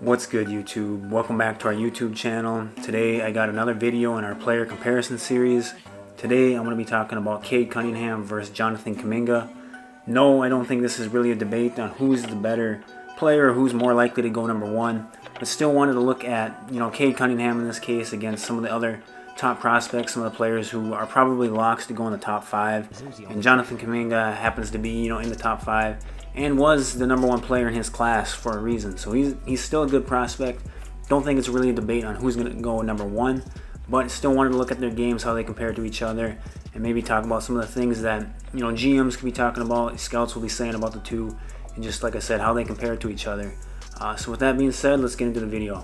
What's good, YouTube? Welcome back to our YouTube channel. Today I got another video in our player comparison series. Today I'm going to be talking about Cade Cunningham versus Jonathan Kuminga. No, I don't think this is really a debate on who's the better player or who's more likely to go number one, but still wanted to look at, Cade Cunningham in this case against some of the other top prospects, some of the players who are probably locks to go in the top 5. And Jonathan Kuminga happens to be, in the top 5 and was the number 1 player in his class for a reason. So he's still a good prospect. Don't think it's really a debate on who's going to go number 1, but still wanted to look at their games, how they compare to each other, and maybe talk about some of the things that, GMs could be talking about, scouts will be saying about the two, and just like I said, how they compare to each other. So with that being said, let's get into the video.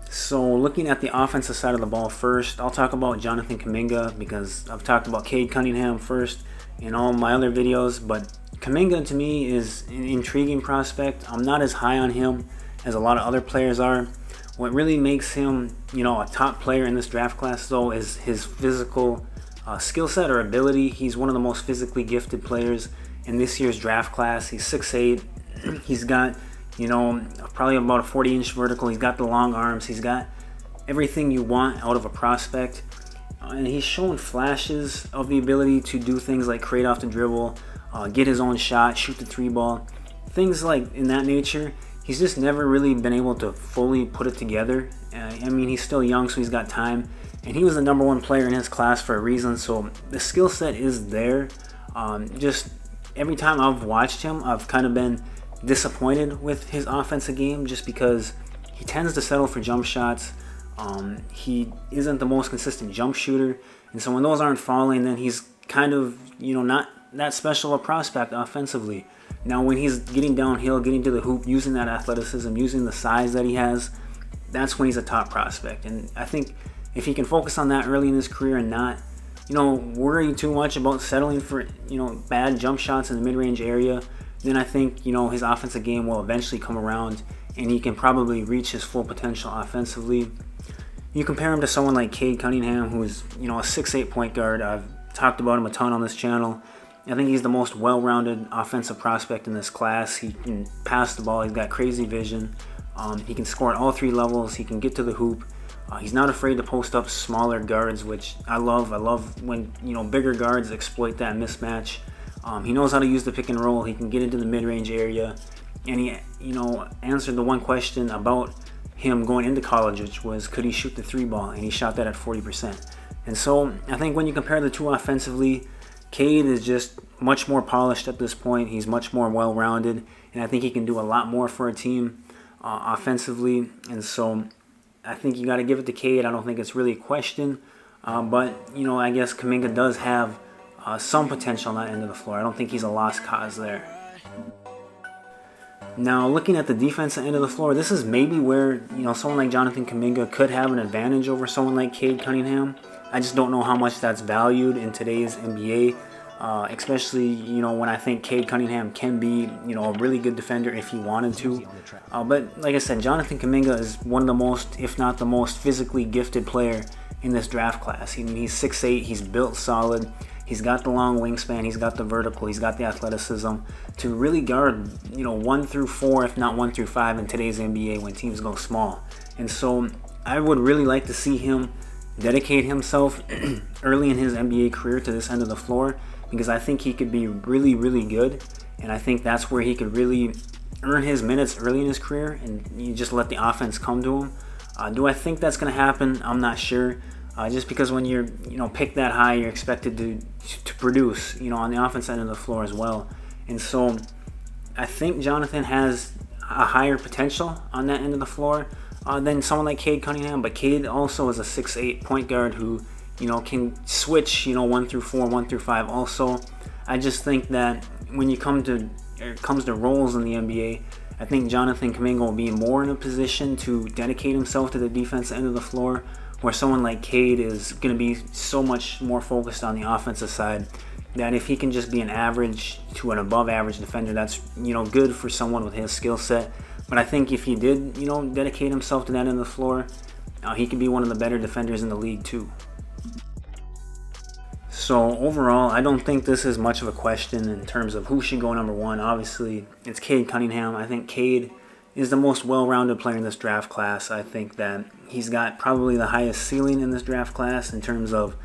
So looking at the offensive side of the ball first, I'll talk about Jonathan Kuminga because I've talked about Cade Cunningham first in all my other videos, but Kuminga to me is an intriguing prospect. I'm not as high on him as a lot of other players are. What really makes him, a top player in this draft class though is his physical skill set or ability. He's one of the most physically gifted players in this year's draft class. He's 6'8". He's got, probably about a 40-inch vertical. He's got the long arms. He's got everything you want out of a prospect. And he's shown flashes of the ability to do things like create off the dribble, get his own shot, shoot the 3-ball, things like in that nature. He's just never really been able to fully put it together. He's still young, so he's got time. And he was the number 1 player in his class for a reason, so the skill set is there. Just every time I've watched him, I've kind of been disappointed with his offensive game just because he tends to settle for jump shots. He isn't the most consistent jump shooter, and so when those aren't falling, then he's kind of, not that special a prospect offensively. Now when he's getting downhill, getting to the hoop, using that athleticism, using the size that he has, that's when he's a top prospect. And I think if he can focus on that early in his career and not, worry too much about settling for, bad jump shots in the mid-range area, then I think, his offensive game will eventually come around and he can probably reach his full potential offensively. You compare him to someone like Cade Cunningham, who's, a 6'8" point guard. I've talked about him a ton on this channel. I think he's the most well-rounded offensive prospect in this class. He can pass the ball. He's got crazy vision. He can score at all 3 levels. He can get to the hoop. He's not afraid to post up smaller guards, which I love. I love when, bigger guards exploit that mismatch. He knows how to use the pick and roll. He can get into the mid-range area. And he, answered the one question about him going into college, which was, could he shoot the 3-ball? And he shot that at 40%. And so I think when you compare the two offensively, Cade is just much more polished at this point. He's much more well-rounded, and I think he can do a lot more for a team offensively. And so I think you got to give it to Cade. I don't think it's really a question, but I guess Kuminga does have some potential on that end of the floor. I don't think he's a lost cause there. Now, looking at the defensive end of the floor, this is maybe where, someone like Jonathan Kuminga could have an advantage over someone like Cade Cunningham. I just don't know how much that's valued in today's NBA, especially, when I think Cade Cunningham can be, a really good defender if he wanted to. But like I said, Jonathan Kuminga is one of the most, if not the most physically gifted player in this draft class. He's 6'8", he's built solid. He's got the long wingspan, he's got the vertical, he's got the athleticism to really guard, 1 through 4, if not 1 through 5 in today's NBA when teams go small. And so I would really like to see him dedicate himself early in his NBA career to this end of the floor because I think he could be really, really good. And I think that's where he could really earn his minutes early in his career and you just let the offense come to him. Do I think that's going to happen? I'm not sure. Just because when you're, picked that high, you're expected to produce, on the offense end of the floor as well. And so I think Jonathan has a higher potential on that end of the floor than someone like Cade Cunningham. But Cade also is a 6'8" point guard who, can switch, 1 through 4, 1 through 5 also. I just think that when it comes to roles in the NBA, I think Jonathan Kuminga will be more in a position to dedicate himself to the defense end of the floor, where someone like Cade is going to be so much more focused on the offensive side that if he can just be an average to an above average defender, that's, good for someone with his skill set. But I think if he did, dedicate himself to that end of the floor, he could be one of the better defenders in the league too. So overall, I don't think this is much of a question in terms of who should go number 1. Obviously, it's Cade Cunningham. I think Cade is the most well-rounded player in this draft class. I think that he's got probably the highest ceiling in this draft class in terms of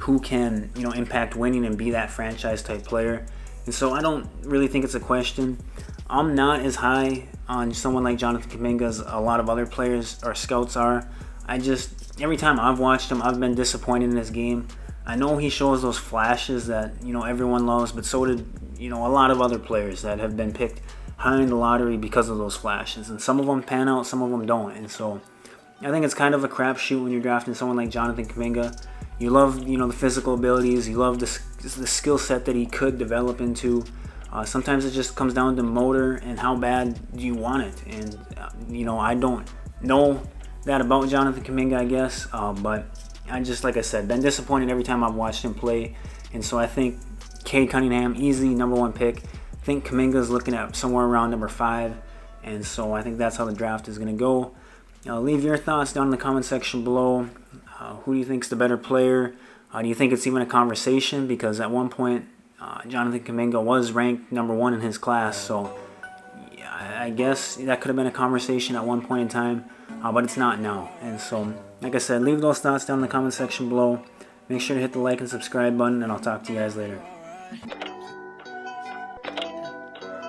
who can, impact winning and be that franchise type player. And so I don't really think it's a question. I'm not as high on someone like Jonathan Kuminga as a lot of other players or scouts are. Every time I've watched him, I've been disappointed in his game. I know he shows those flashes that, everyone loves, but so did, a lot of other players that have been picked high in the lottery because of those flashes. And some of them pan out, some of them don't. And so I think it's kind of a crapshoot when you're drafting someone like Jonathan Kuminga. You love, the physical abilities. You love the skill set that he could develop into. Sometimes it just comes down to motor and how bad do you want it. And, I don't know that about Jonathan Kuminga, I guess. But I just, like I said, been disappointed every time I've watched him play. And so I think Cade Cunningham, easy #1 pick. I think Kuminga's looking at somewhere around number 5. And so I think that's how the draft is going to go. Leave your thoughts down in the comment section below. Who do you think is the better player? Do you think it's even a conversation? Because at one point, Jonathan Kuminga was ranked #1 in his class. So yeah, I guess that could have been a conversation at one point in time. But it's not now. And so, like I said, leave those thoughts down in the comment section below. Make sure to hit the like and subscribe button, and I'll talk to you guys later.